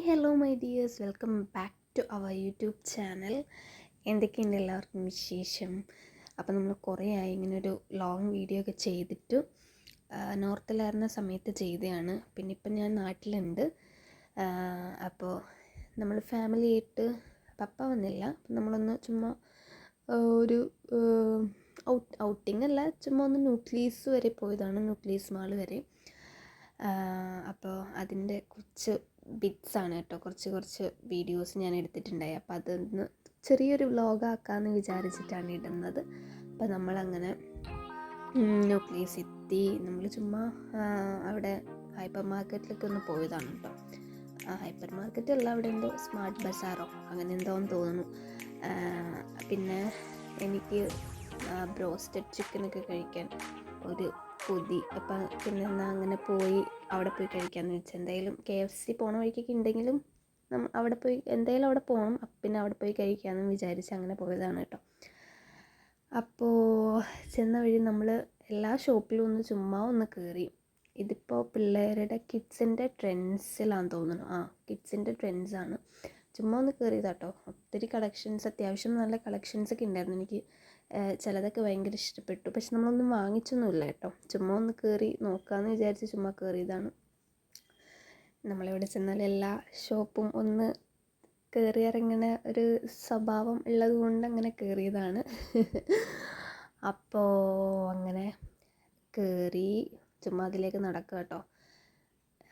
Hello my dears, welcome back to our YouTube channel. എന്തൊക്കെയുണ്ട് എല്ലാവർക്കും വിശേഷം? അപ്പോൾ നമ്മൾ കുറേ ആയി ഇങ്ങനൊരു ലോങ് വീഡിയോ ഒക്കെ ചെയ്തിട്ട്. നോർത്തിലായിരുന്ന സമയത്ത് ചെയ്തതാണ്. പിന്നെ ഇപ്പം ഞാൻ നാട്ടിലുണ്ട്. അപ്പോൾ നമ്മൾ ഫാമിലി ആയിട്ട് പപ്പ വന്നില്ല. നമ്മളൊന്ന് ചുമ്മാ ഒരു ഔട്ടിംഗ് അല്ല, ചുമ്മാ ഒന്ന് ന്യൂക്ലിയസ് വരെ പോയതാണ്, ന്യൂക്ലിയസ് മാൾ വരെ. അപ്പോൾ അതിൻ്റെ കുറച്ച് ബിറ്റ്സാണ് കേട്ടോ, കുറച്ച് വീഡിയോസ് ഞാൻ എടുത്തിട്ടുണ്ടായി. അപ്പോൾ അതൊന്ന് ചെറിയൊരു വ്ളോഗാക്കാമെന്ന് വിചാരിച്ചിട്ടാണ് ഇടുന്നത്. അപ്പോൾ നമ്മളങ്ങനെ ന്യൂക്ലിയസ് എത്തി. നമ്മൾ ചുമ്മാ അവിടെ ഹൈപ്പർ മാർക്കറ്റിലൊക്കെ ഒന്ന് പോയതാണ് കേട്ടോ. ഹൈപ്പർ മാർക്കറ്റല്ല, അവിടെ എന്തോ സ്മാർട്ട് ബസാറോ അങ്ങനെ എന്തോന്ന് തോന്നുന്നു. പിന്നെ എനിക്ക് ബ്രോസ്റ്റഡ് ചിക്കനൊക്കെ കഴിക്കാൻ ഒരു കൊതി. അപ്പം പിന്നെ എന്നാൽ അങ്ങനെ പോയി അവിടെ പോയി കഴിക്കാമെന്ന് വെച്ചാൽ, എന്തായാലും KFC പോണ വഴിക്കൊക്കെ ഉണ്ടെങ്കിലും അവിടെ പോയി എന്തായാലും അവിടെ പോകണം. പിന്നെ അവിടെ പോയി കഴിക്കാമെന്ന് വിചാരിച്ച് അങ്ങനെ പോയതാണ് കേട്ടോ. അപ്പോൾ ചെന്ന വഴി നമ്മൾ എല്ലാ ഷോപ്പിലും ഒന്ന് ചുമ്മാ ഒന്ന് കയറി. ഇതിപ്പോൾ പിള്ളേരുടെ കിഡ്സിൻ്റെ ട്രെൻഡ്സിലാണെന്ന് തോന്നുന്നു. കിഡ്സിൻ്റെ ട്രെൻഡ്സാണ്. ചുമ്മാ ഒന്ന് കയറിയതാട്ടോ. ഒത്തിരി കളക്ഷൻസ്, അത്യാവശ്യം നല്ല കളക്ഷൻസൊക്കെ ഉണ്ടായിരുന്നു. എനിക്ക് ചിലതൊക്കെ ഭയങ്കര ഇഷ്ടപ്പെട്ടു. പക്ഷെ നമ്മളൊന്നും വാങ്ങിച്ചൊന്നുമില്ല കേട്ടോ. ചുമ്മാ ഒന്ന് കയറി നോക്കാമെന്ന് വിചാരിച്ച് ചുമ്മാ കയറിയതാണ്. നമ്മളിവിടെ ചെന്നാൽ എല്ലാ ഷോപ്പും ഒന്ന് കയറി ഇറങ്ങുന്ന ഒരു സ്വഭാവം ഉള്ളത് കൊണ്ട് അങ്ങനെ കയറിയതാണ്. അപ്പോൾ അങ്ങനെ കയറി ചുമ്മാ അതിലേക്ക് നടക്കുക കേട്ടോ.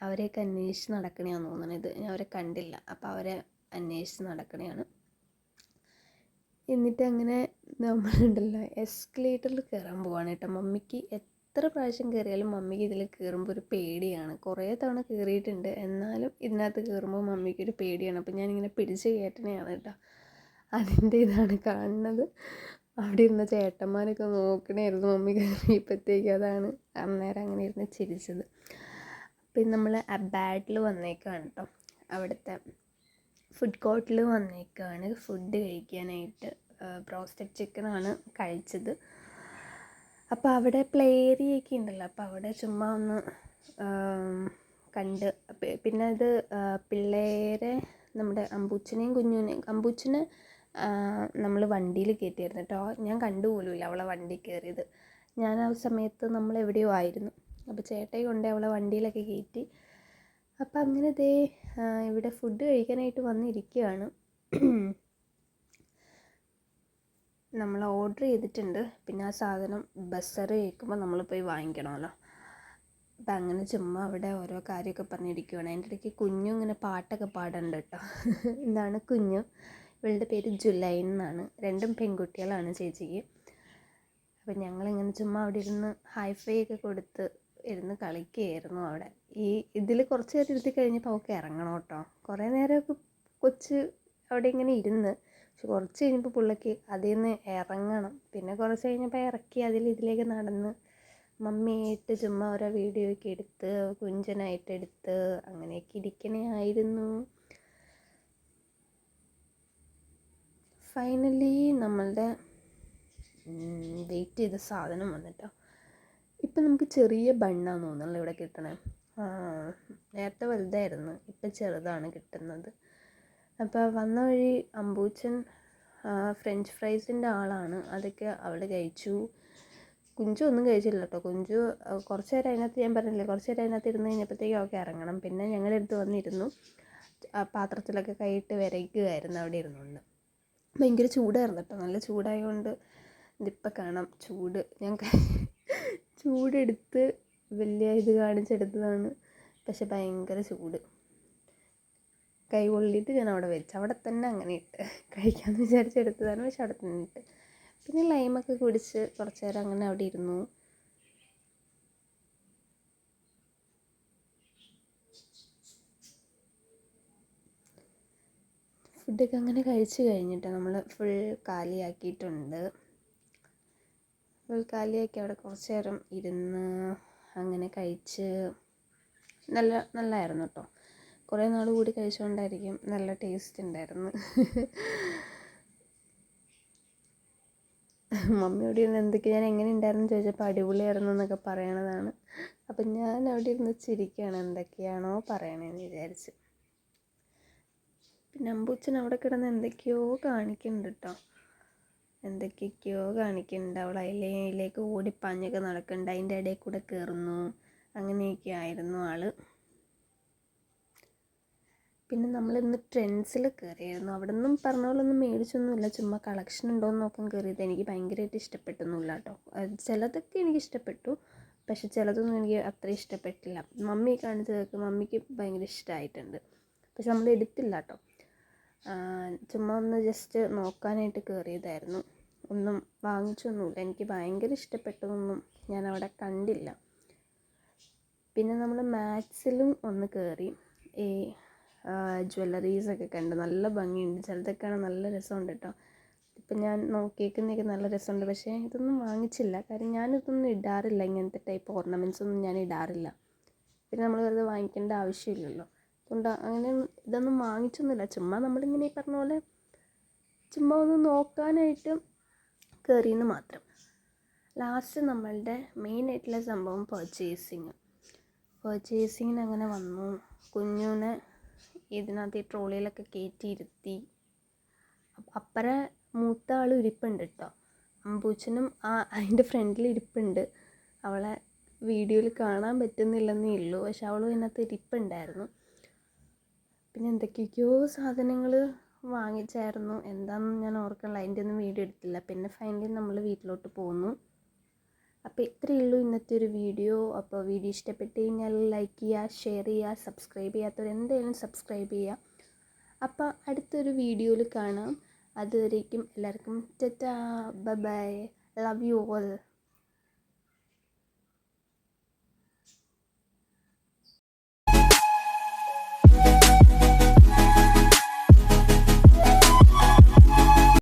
അവരെയൊക്കെ അന്വേഷിച്ച് നടക്കണയാന്ന് തോന്നുന്നത്. ഞാൻ അവരെ കണ്ടില്ല, അപ്പോൾ അവരെ അന്വേഷിച്ച് നടക്കണയാണ്. എന്നിട്ട് അങ്ങനെ നമ്മളുണ്ടല്ലോ എസ്കലേറ്ററിൽ കയറാൻ പോവാണ് കേട്ടോ. മമ്മിക്ക് എത്ര പ്രാവശ്യം കയറിയാലും മമ്മിക്ക് ഇതിൽ കയറുമ്പോൾ ഒരു പേടിയാണ്. കുറേ തവണ കയറിയിട്ടുണ്ട്, എന്നാലും ഇതിനകത്ത് കയറുമ്പോൾ മമ്മിക്കൊരു പേടിയാണ്. അപ്പം ഞാനിങ്ങനെ പിടിച്ച് കയറ്റണയാണ് കേട്ടോ. അതിൻ്റെ ഇതാണ് കാണുന്നത്. അവിടെ ഇരുന്ന ചേട്ടന്മാരൊക്കെ നോക്കണമായിരുന്നു മമ്മി കയറിയപ്പോഴത്തേക്ക്. അതാണ് അന്നേരം അങ്ങനെ ഇരുന്ന് ചിരിച്ചത്. പിന്നെ നമ്മൾ അബാഡിൽ വന്നേക്കാണ് കേട്ടോ. അവിടുത്തെ ഫുഡ് കോർട്ടിൽ വന്നേക്കാണ് ഫുഡ് കഴിക്കാനായിട്ട്. ബ്രോസ്റ്റഡ് ചിക്കനാണ് കഴിച്ചത്. അപ്പോൾ അവിടെ പ്ലേ ഏരിയയൊക്കെ ഉണ്ടല്ലോ, അപ്പോൾ അവിടെ ചുമ്മാ ഒന്ന് കണ്ട്. പിന്നെ അത് പിള്ളേരെ നമ്മുടെ അമ്പൂച്ചനെയും കുഞ്ഞിനെയും, അമ്പൂച്ചനെ നമ്മൾ വണ്ടിയിൽ കയറ്റിയായിരുന്നു കേട്ടോ. ഞാൻ കണ്ടുപോലുമില്ല അവളെ വണ്ടി കയറിയത്. ഞാൻ ആ സമയത്ത് നമ്മൾ എവിടെയോ ആയിരുന്നു. അപ്പോൾ ചേട്ടായി കൊണ്ട് അവളെ വണ്ടിയിലൊക്കെ കയറ്റി. അപ്പം അങ്ങനെ ഇവിടെ ഫുഡ് കഴിക്കാനായിട്ട് വന്നിരിക്കുകയാണ്. നമ്മൾ ഓർഡർ ചെയ്തിട്ടുണ്ട്. പിന്നെ ആ സാധനം ബസറ് കേൾക്കുമ്പോൾ നമ്മൾ പോയി വാങ്ങിക്കണമല്ലോ. അപ്പം അങ്ങനെ ചുമ്മാ അവിടെ ഓരോ കാര്യമൊക്കെ പറഞ്ഞിരിക്കുകയാണ്. അതിൻ്റെ ഇടയ്ക്ക് കുഞ്ഞു ഇങ്ങനെ പാട്ടൊക്കെ പാടുന്നുണ്ട് കേട്ടോ. എന്താണ് കുഞ്ഞു, ഇവളുടെ പേര് ജുലൈൻ എന്നാണ്. രണ്ടും പെൺകുട്ടികളാണ് ചേച്ചിക്ക്. അപ്പം ഞങ്ങളിങ്ങനെ ചുമ്മാ അവിടെ ഇരുന്ന് ഹൈഫൈ ഒക്കെ കൊടുത്ത് ഇരുന്ന് കളിക്കുകയായിരുന്നു അവിടെ. ഇതിൽ കുറച്ച് നേരം ഇരുത്തി കഴിഞ്ഞപ്പോൾ അവൾക്ക് ഇറങ്ങണം കേട്ടോ. കുറേ നേരമൊക്കെ കൊച്ച് അവിടെ ഇങ്ങനെ ഇരുന്ന്, പക്ഷെ കുറച്ച് കഴിഞ്ഞപ്പോൾ പുള്ളിക്ക് അതിൽ നിന്ന് ഇറങ്ങണം. പിന്നെ കുറച്ച് കഴിഞ്ഞപ്പോൾ ഇറക്കി ഇതിലേക്ക് നടന്ന് മമ്മിയായിട്ട് ചുമ്മാ ഓരോ വീഡിയോ ഒക്കെ എടുത്ത് കുഞ്ചനായിട്ട് എടുത്ത് അങ്ങനെയൊക്കെ ഇരിക്കണേ ആയിരുന്നു. ഫൈനലി നമ്മളുടെ വെയിറ്റ് ചെയ്ത സാധനം വന്നിട്ടോ. ഇപ്പം നമുക്ക് ചെറിയ ബണ്ണാന്ന് തോന്നുന്നല്ലോ ഇവിടെ കിട്ടണേ. നേരത്തെ വലുതായിരുന്നു, ഇപ്പം ചെറുതാണ് കിട്ടുന്നത്. അപ്പോൾ വന്ന വഴി അമ്പൂച്ചൻ ഫ്രഞ്ച് ഫ്രൈസിൻ്റെ ആളാണ്. അതൊക്കെ അവൾ കഴിച്ചു. കുഞ്ചു ഒന്നും കഴിച്ചില്ല കേട്ടോ. കുഞ്ചു കുറച്ച് നേരം അതിനകത്ത്, ഞാൻ പറഞ്ഞില്ലേ, കുറച്ച് നേരം അതിനകത്ത് ഇരുന്ന് കഴിഞ്ഞപ്പോഴത്തേക്കും അവൾക്ക് ഇറങ്ങണം. പിന്നെ ഞങ്ങളുടെ അടുത്ത് വന്നിരുന്നു. പാത്രത്തിലൊക്കെ കൈയിട്ട് വിരയ്ക്കുകയായിരുന്നു അവിടെ ഇരുന്നുകൊണ്ട്. ഭയങ്കര ചൂടായിരുന്നു കേട്ടോ. നല്ല ചൂടായതുകൊണ്ട് ഇതിപ്പോൾ കാണാം ചൂട്. ഞാൻ ചൂടെടുത്ത് വലിയ ഇത് കാണിച്ചെടുത്തതാണ്. പക്ഷെ ഭയങ്കര ചൂട്. കൈ കൊള്ളിയിട്ട് ഞാൻ അവിടെ വെച്ച് അവിടെ തന്നെ അങ്ങനെ ഇട്ട് കഴിക്കാമെന്ന് വിചാരിച്ചെടുത്തതാണ്. പക്ഷെ അവിടെ തന്നെ ഇട്ട് പിന്നെ ലൈമൊക്കെ കുടിച്ച് കുറച്ച് നേരം അങ്ങനെ അവിടെ ഇരുന്നു. ഫുഡൊക്കെ അങ്ങനെ കഴിച്ച് കഴിഞ്ഞിട്ട് നമ്മൾ ഫുൾ കാലിയാക്കിയിട്ടുണ്ട്. ഫുൾ കാലിയാക്കി അവിടെ കുറച്ച് നേരം ഇരുന്ന് അങ്ങനെ കഴിച്ച് നല്ലതായിരുന്നു കേട്ടോ. കുറേ നാൾ കൂടി കഴിച്ചുകൊണ്ടായിരിക്കും നല്ല ടേസ്റ്റ് ഉണ്ടായിരുന്നു. മമ്മിയോട് ഇരുന്ന് ഞാൻ എങ്ങനെ ഉണ്ടായിരുന്നു ചോദിച്ചപ്പോൾ അടിപൊളിയായിരുന്നു എന്നൊക്കെ പറയണതാണ്. അപ്പം ഞാൻ അവിടെ ഇരുന്ന് ചിരിക്കുകയാണ്, എന്തൊക്കെയാണോ പറയണതെന്ന് വിചാരിച്ച്. പിന്നെ അമ്പൂച്ചൻ അവിടെ കിടന്ന് എന്തൊക്കെയോ കാണിക്കുന്നുണ്ട് കേട്ടോ. എന്തൊക്കെയൊക്കെയോ കാണിക്കുന്നുണ്ട്. അവൾ അതിലേക്ക് ഓടിപ്പാഞ്ഞൊക്കെ നടക്കുന്നുണ്ട്. അതിൻ്റെ ഇടയിൽ കൂടെ കയറുന്നു. അങ്ങനെയൊക്കെ ആയിരുന്നു ആൾ. പിന്നെ നമ്മളിന്ന് ട്രെൻഡ്സിൽ കയറിയായിരുന്നു. അവിടെ നിന്നും പറഞ്ഞ പോലെ ഒന്നും മേടിച്ചൊന്നുമില്ല, ചുമ്മാ കളക്ഷൻ ഉണ്ടോയെന്ന് നോക്കാൻ കയറിയത്. എനിക്ക് ഭയങ്കരമായിട്ട് ഇഷ്ടപ്പെട്ടൊന്നുമില്ല കേട്ടോ. ചിലതൊക്കെ എനിക്ക് ഇഷ്ടപ്പെട്ടു, പക്ഷെ ചിലതൊന്നും എനിക്ക് അത്ര ഇഷ്ടപ്പെട്ടില്ല. മമ്മി കാണിച്ചതൊക്കെ മമ്മിക്ക് ഭയങ്കര ഇഷ്ടമായിട്ടുണ്ട്, പക്ഷെ നമ്മൾ എടുത്തില്ല കേട്ടോ. ചുമ്മാ ഒന്ന് ജസ്റ്റ് നോക്കാനായിട്ട് കയറിയതായിരുന്നു. ഒന്നും വാങ്ങിച്ചൊന്നുമില്ല. എനിക്ക് ഭയങ്കര ഇഷ്ടപ്പെട്ടതൊന്നും ഞാൻ അവിടെ കണ്ടില്ല. പിന്നെ നമ്മൾ മാക്സിലും ഒന്ന് കയറി. ഈ ജ്വല്ലറീസൊക്കെ കണ്ട് നല്ല ഭംഗിയുണ്ട്. ചിലതൊക്കെ നല്ല രസമുണ്ട് കേട്ടോ. ഇപ്പം ഞാൻ നോക്കിയേക്കുന്നതൊക്കെ നല്ല രസമുണ്ട്, പക്ഷേ ഇതൊന്നും വാങ്ങിച്ചില്ല. കാര്യം ഞാനിതൊന്നും ഇടാറില്ല, ഇങ്ങനത്തെ ടൈപ്പ് ഓർണമെൻറ്റ്സ് ഒന്നും ഞാൻ ഇടാറില്ല. പിന്നെ നമ്മൾ വെറുതെ വാങ്ങിക്കേണ്ട ആവശ്യമില്ലല്ലോ. അതുകൊണ്ട് അങ്ങനെ ഇതൊന്നും വാങ്ങിച്ചൊന്നുമില്ല. ചുമ്മാ നമ്മളിങ്ങനെ ഈ പറഞ്ഞ പോലെ ചുമ്മാ ഒന്ന് നോക്കാനായിട്ട് കയറിയെന്ന് മാത്രം. ലാസ്റ്റ് നമ്മളുടെ മെയിനായിട്ടുള്ള സംഭവം പർച്ചേസിങ്ങിന് അങ്ങനെ വന്നു. കുഞ്ഞുനെ ഇതിനകത്ത് ഈ ട്രോളിയിലൊക്കെ കയറ്റിയിരുത്തി. അപ്പറെ മൂത്ത ആൾ ഇരിപ്പുണ്ട് കേട്ടോ. അമ്പൂച്ചനും അതിൻ്റെ ഫ്രണ്ടിൽ ഇരിപ്പുണ്ട്. അവളെ വീഡിയോയിൽ കാണാൻ പറ്റുന്നില്ലെന്നേ ഉള്ളൂ, പക്ഷെ അവളും ഇതിനകത്ത് ഇരിപ്പുണ്ടായിരുന്നു. പിന്നെ എന്തൊക്കെയൊക്കെയോ സാധനങ്ങൾ വാങ്ങിച്ചായിരുന്നു. എന്താണെന്ന് ഞാൻ ഓർക്കണില്ല, അതിൻ്റെ ഒന്നും വീഡിയോ എടുത്തില്ല. പിന്നെ ഫൈനലി നമ്മൾ വീട്ടിലോട്ട് പോന്നു. അപ്പോൾ ഇത്രയേ ഉള്ളൂ ഇന്നത്തെ ഒരു വീഡിയോ. അപ്പോൾ വീഡിയോ ഇഷ്ടപ്പെട്ട് കഴിഞ്ഞാൽ ലൈക്ക് ചെയ്യുക, ഷെയർ ചെയ്യുക, സബ്സ്ക്രൈബ് ചെയ്യാത്തവർ എന്തായാലും സബ്സ്ക്രൈബ് ചെയ്യുക. അപ്പോൾ അടുത്തൊരു വീഡിയോയിൽ കാണാം. അതുവരേക്കും എല്ലാവർക്കും Tata, bye bye, love you all.